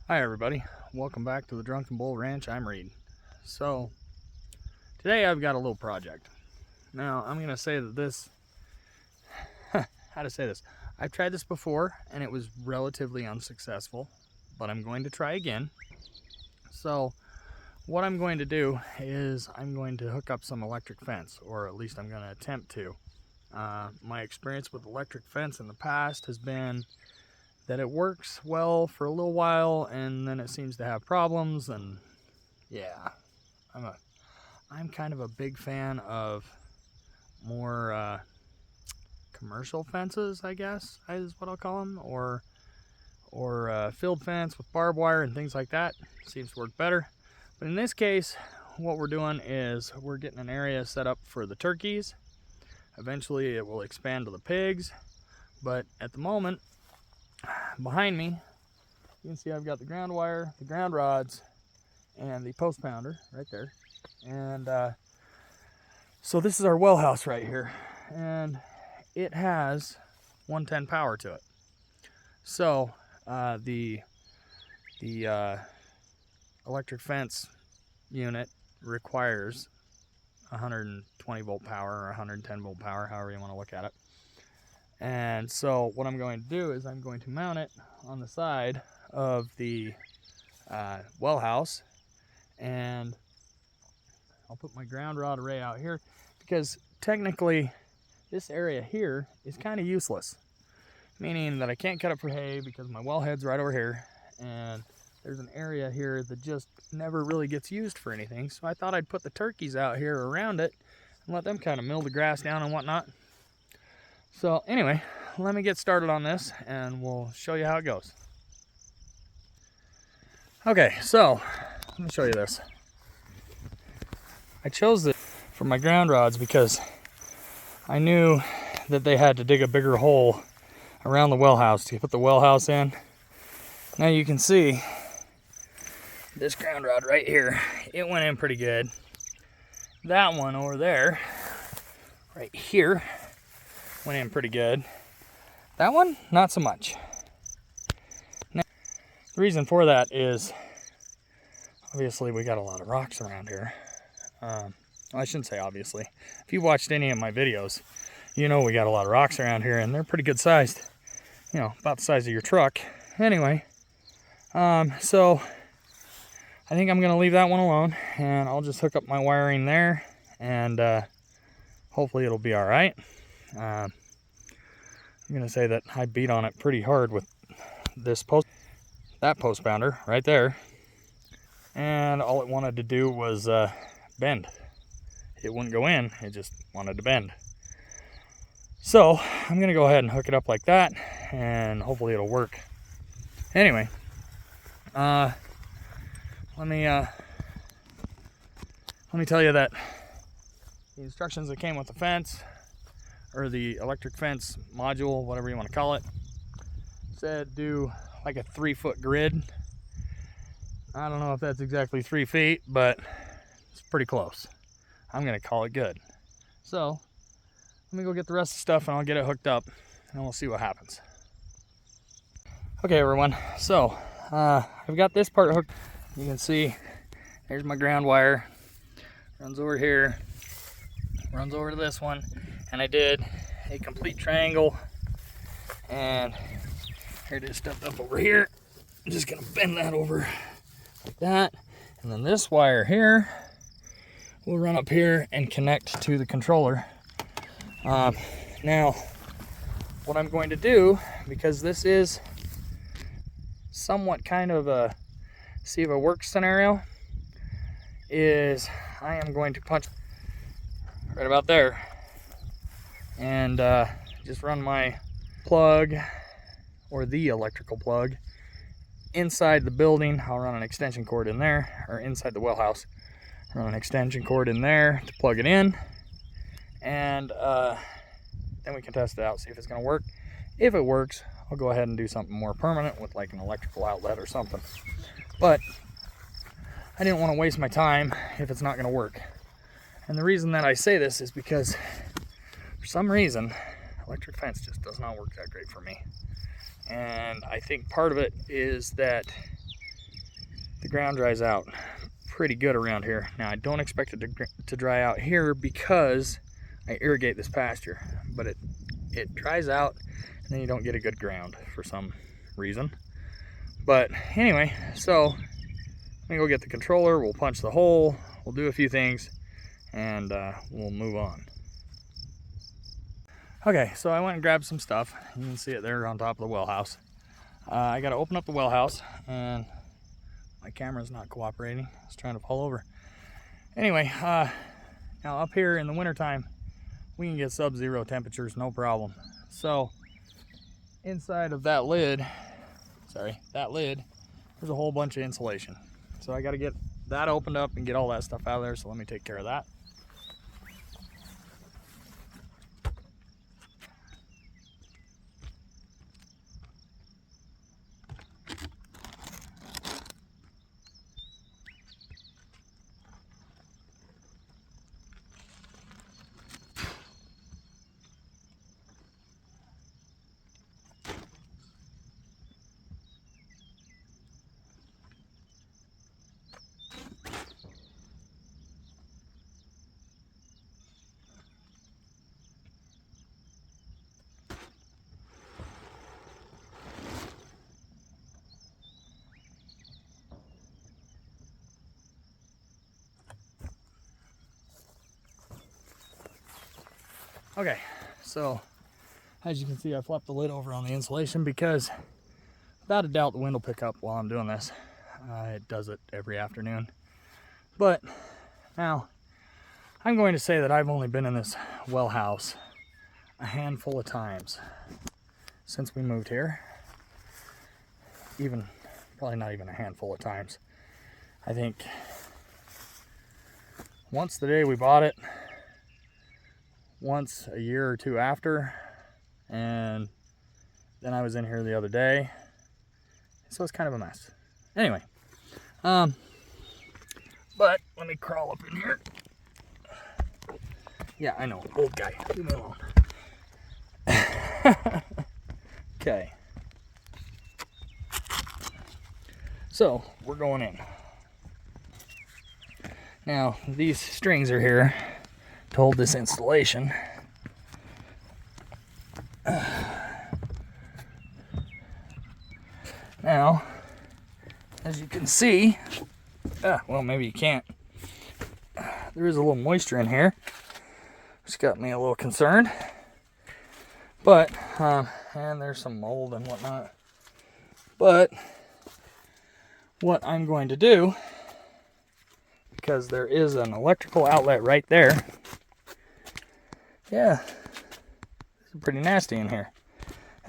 Hi everybody, welcome back to the Drunken Bull Ranch. I'm Reed. So today I've got a little project. Now I'm gonna say that this how to say this, I've tried this before and it was relatively unsuccessful, but I'm going to try again. So what I'm going to do is I'm going to hook up some electric fence, or at least I'm going to attempt to. My experience with electric fence in the past has been that it works well for a little while and then it seems to have problems. And yeah, I'm kind of a big fan of more commercial fences, I guess is what I'll call them, or field fence with barbed wire and things like that. Seems to work better. But in this case, what we're doing is we're getting an area set up for the turkeys. Eventually it will expand to the pigs, but at the moment, behind me, you can see I've got the ground wire, the ground rods, and the post pounder right there. And so this is our well house right here, and it has 110 power to it. So the electric fence unit requires 120 volt power or 110 volt power, however you want to look at it. And so what I'm going to do is I'm going to mount it on the side of the well house, and I'll put my ground rod array out here because technically this area here is kind of useless, meaning that I can't cut it for hay because my wellhead's right over here, and there's an area here that just never really gets used for anything. So I thought I'd put the turkeys out here around it and let them kind of mill the grass down and whatnot. So anyway, let me get started on this and we'll show you how it goes. Okay, so let me show you this. I chose this for my ground rods because I knew that they had to dig a bigger hole around the well house to put the well house in. Now you can see this ground rod right here, it went in pretty good. That one over there, right here, went in pretty good. That one, not so much. Now, the reason for that is obviously we got a lot of rocks around here. I shouldn't say obviously. If you watched any of my videos, you know we got a lot of rocks around here and they're pretty good sized. You know, about the size of your truck. Anyway, so I think I'm gonna leave that one alone and I'll just hook up my wiring there, and hopefully it'll be all right. I'm gonna say that I beat on it pretty hard with that post pounder right there, and all it wanted to do was bend. It wouldn't go in, it just wanted to bend. So I'm gonna go ahead and hook it up like that and hopefully it'll work. Anyway, let me tell you that the instructions that came with the fence, or the electric fence module, whatever you want to call it, said do like a 3-foot grid. I don't know if that's exactly 3 feet, but it's pretty close. I'm gonna call it good. So let me go get the rest of the stuff and I'll get it hooked up and we'll see what happens. Okay everyone, so I've got this part hooked. You can see there's my ground wire, runs over here, runs over to this one, and I did a complete triangle, and here it is stuffed up over here. I'm just gonna bend that over like that, and then this wire here will run up here and connect to the controller. Now what I'm going to do, because this is somewhat kind of a see if it works scenario, is I am going to punch right about there and just run my plug, or the electrical plug, inside the building. I'll run an extension cord in there, or inside the well house, run an extension cord in there to plug it in, and then we can test it out, see if it's going to work. If it works, I'll go ahead and do something more permanent with like an electrical outlet or something. But I didn't want to waste my time if it's not going to work. And the reason that I say this is because for some reason electric fence just does not work that great for me. And I think part of it is that the ground dries out pretty good around here. Now I don't expect it to dry out here because I irrigate this pasture, but it dries out and then you don't get a good ground for some reason. But anyway, so let me go get the controller, we'll punch the hole, we'll do a few things, and we'll move on. Okay, so I went and grabbed some stuff. You can see it there on top of the well house. I got to open up the well house, and my camera's not cooperating. It's trying to fall over. Anyway, now up here in the wintertime, we can get sub-zero temperatures, no problem. So inside of that lid, there's a whole bunch of insulation. So I got to get that opened up and get all that stuff out of there. So let me take care of that. Okay, so as you can see, I flopped the lid over on the insulation because without a doubt the wind will pick up while I'm doing this. It does it every afternoon. But now I'm going to say that I've only been in this well house a handful of times since we moved here. Probably not even a handful of times. I think once the day we bought it, once a year or two after, and then I was in here the other day, so it's kind of a mess. Anyway, but let me crawl up in here. Yeah, I know, old guy, leave me alone. Okay, so we're going in. Now these strings are here to hold this installation. Now, as you can see, well, maybe you can't. There is a little moisture in here, which got me a little concerned. But, and there's some mold and whatnot. But, what I'm going to do, because there is an electrical outlet right there. Yeah, it's pretty nasty in here.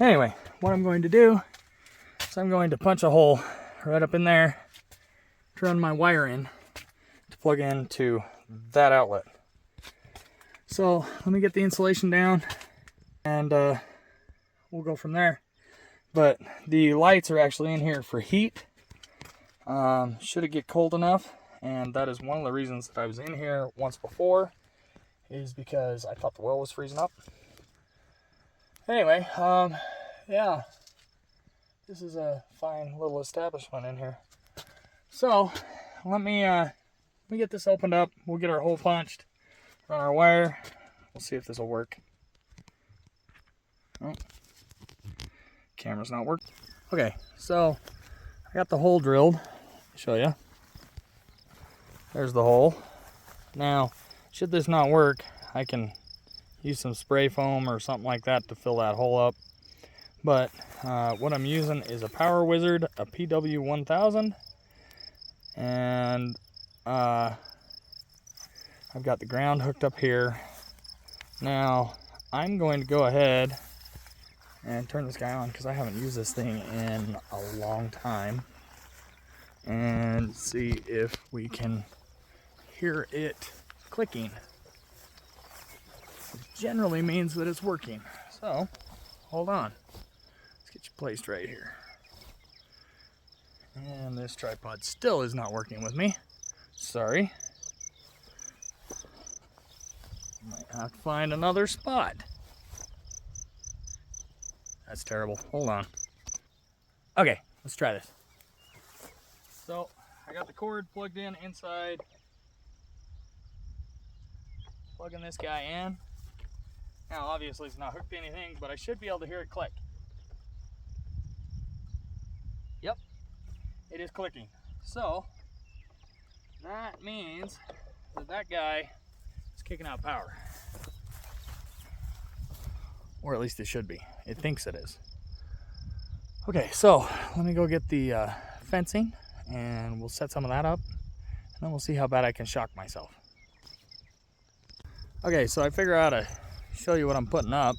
Anyway, what I'm going to do is I'm going to punch a hole right up in there to run my wire in to plug into that outlet. So let me get the insulation down and we'll go from there. But the lights are actually in here for heat. Should it get cold enough, and that is one of the reasons that I was in here once before, is because I thought the well was freezing up. Anyway, yeah, this is a fine little establishment in here. So let me get this opened up. We'll get our hole punched, run our wire. We'll see if this will work. Oh, camera's not working. Okay, so I got the hole drilled. Let me show you. There's the hole. Now, should this not work, I can use some spray foam or something like that to fill that hole up. But what I'm using is a Power Wizard, a PW1000, and I've got the ground hooked up here. Now, I'm going to go ahead and turn this guy on because I haven't used this thing in a long time, and see if we can hear it clicking. It generally means that it's working. So, hold on. Let's get you placed right here. And this tripod still is not working with me. Sorry. Might have to find another spot. That's terrible. Hold on. Okay, let's try this. So, I got the cord plugged in inside. Plugging this guy in. Now obviously it's not hooked to anything, but I should be able to hear it click. Yep, it is clicking. So that means that that guy is kicking out power. Or at least it should be. It thinks it is. Okay, so let me go get the fencing and we'll set some of that up and then we'll see how bad I can shock myself. Okay, so I figure out how to show you what I'm putting up.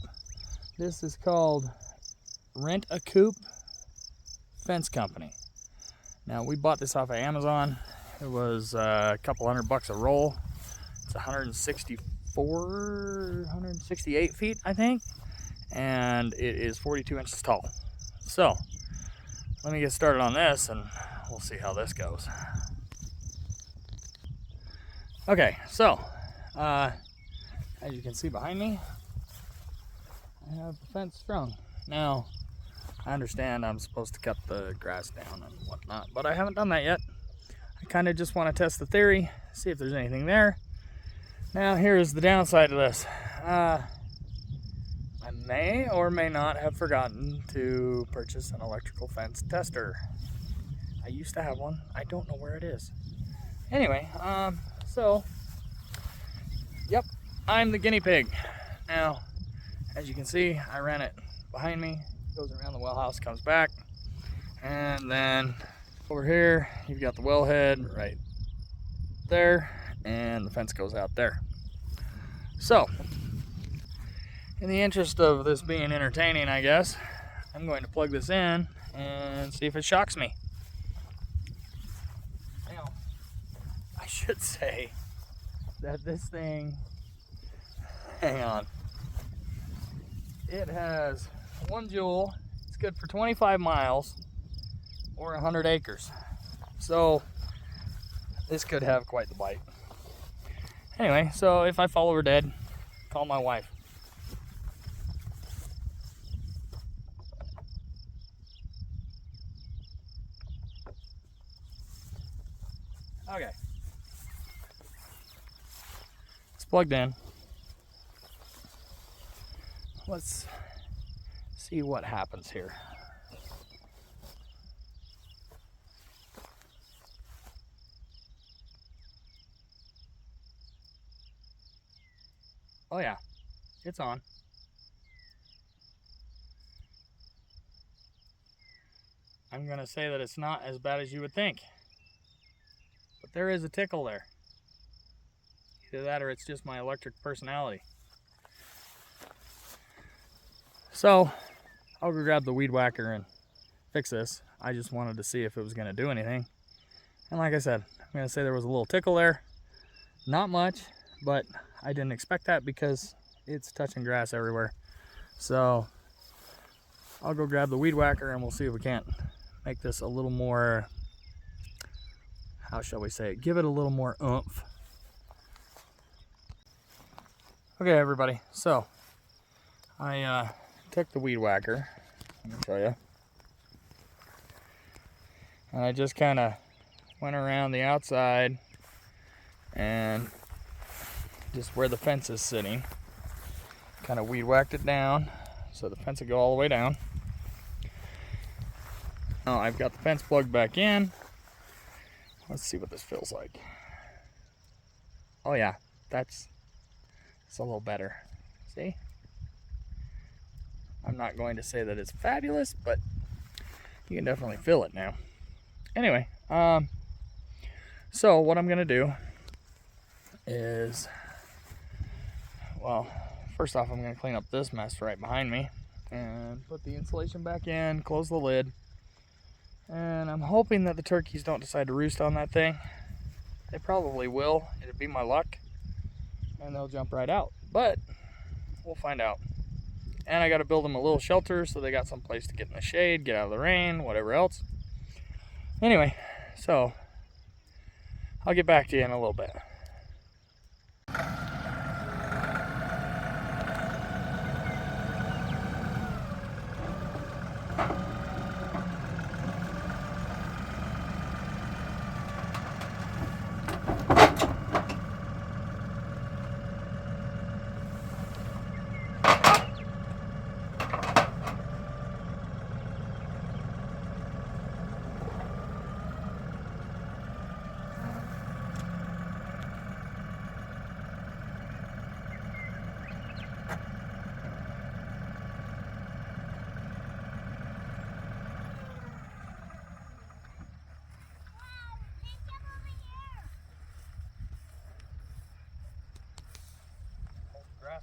This is called Rent a Coop Fence Company. Now we bought this off of Amazon. It was a couple $100 a roll. It's 168 feet, I think, and it is 42 inches tall. So let me get started on this and we'll see how this goes. Okay, so as you can see behind me, I have the fence strung. Now, I understand I'm supposed to cut the grass down and whatnot, but I haven't done that yet. I kind of just want to test the theory, see if there's anything there. Now, here's the downside of this. I may or may not have forgotten to purchase an electrical fence tester. I used to have one. I don't know where it is. Anyway, so, yep, I'm the guinea pig. Now, as you can see, I ran it behind me, goes around the well house, comes back, and then over here, you've got the wellhead right there, and the fence goes out there. So, in the interest of this being entertaining, I guess, I'm going to plug this in and see if it shocks me. Now, I should say that this thing, hang on, it has 1 joule. It's good for 25 miles or 100 acres. So this could have quite the bite. Anyway, so if I fall over dead, call my wife. Okay. It's plugged in. Let's see what happens here. Oh yeah, it's on. I'm gonna say that it's not as bad as you would think, but there is a tickle there. Either that or it's just my electric personality. So I'll go grab the weed whacker and fix this. I just wanted to see if it was gonna do anything. And like I said, I'm gonna say there was a little tickle there. Not much, but I didn't expect that because it's touching grass everywhere. So I'll go grab the weed whacker and we'll see if we can't make this a little more, how shall we say it, give it a little more oomph. Okay everybody, so I took the weed whacker, let me show you, and I just kind of went around the outside and just where the fence is sitting, kind of weed whacked it down so the fence would go all the way down. Now I've got the fence plugged back in. Let's see what this feels like. Oh yeah, it's a little better. See? I'm not going to say that it's fabulous, but you can definitely feel it now. Anyway, so what I'm gonna do is, well, first off I'm gonna clean up this mess right behind me and put the insulation back in, close the lid, and I'm hoping that the turkeys don't decide to roost on that thing. They probably will. It'd be my luck, and they'll jump right out, but we'll find out. And I got to build them a little shelter so they got some place to get in the shade, get out of the rain, whatever else. Anyway, so I'll get back to you in a little bit.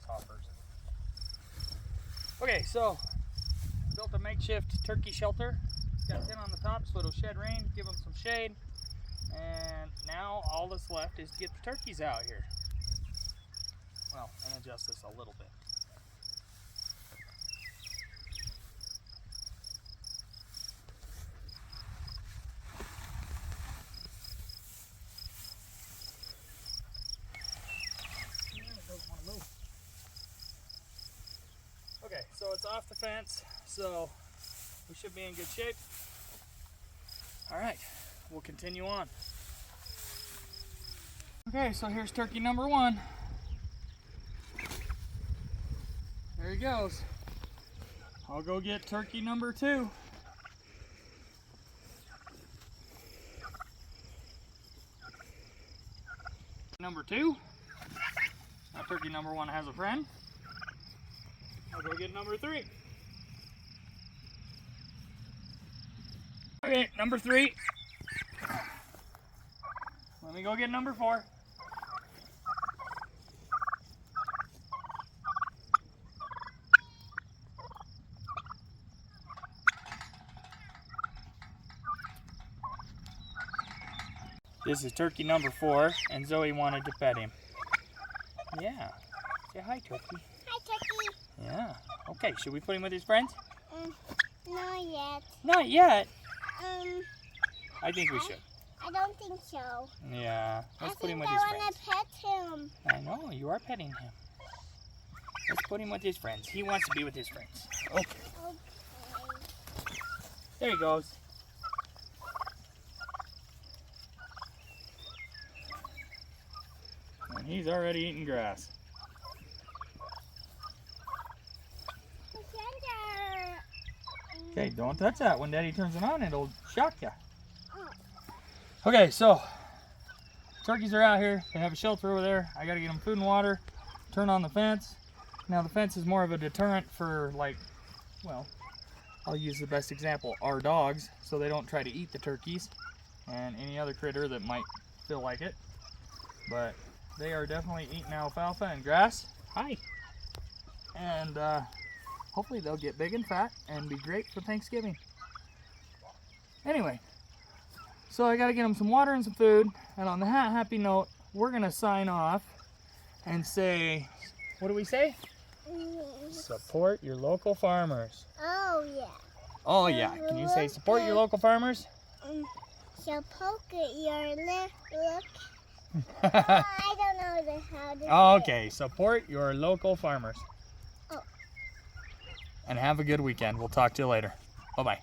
grasshoppers. Okay, so built a makeshift turkey shelter. It's got a tent on the top so it'll shed rain, give them some shade. And now all that's left is to get the turkeys out here. Well, and adjust this a little bit. Okay, so it's off the fence, so we should be in good shape. All right, we'll continue on. Okay, so here's turkey number 1. There he goes. I'll go get turkey number 2. Number 2. Now turkey number 1 has a friend. I'll go get number 3. Okay, number 3. Let me go get number 4. This is turkey number 4, and Zoe wanted to pet him. Yeah. Say hi, turkey. Hi, turkey. Yeah. Okay, should we put him with his friends? Not yet. Not yet? I think we should. I don't think so. Yeah. Let's put him with I his want friends. to pet him. I know, you are petting him. Let's put him with his friends. He wants to be with his friends. Okay. Okay. There he goes. And he's already eating grass. Okay, don't touch that. When Daddy turns it on, it'll shock you. Okay, so turkeys are out here. They have a shelter over there. I gotta get them food and water. Turn on the fence. Now the fence is more of a deterrent for, like, well, I'll use the best example, our dogs, so they don't try to eat the turkeys and any other critter that might feel like it. But they are definitely eating alfalfa and grass. Hi. And hopefully they'll get big and fat and be great for Thanksgiving. Anyway, so I gotta get them some water and some food. And on the happy note, we're gonna sign off and say, what do we say? Support your local farmers. Oh, yeah. Oh yeah, can you say support your local farmers? Support your look. I don't know how to Oh, okay, support your local farmers. Oh. And have a good weekend. We'll talk to you later. Bye-bye.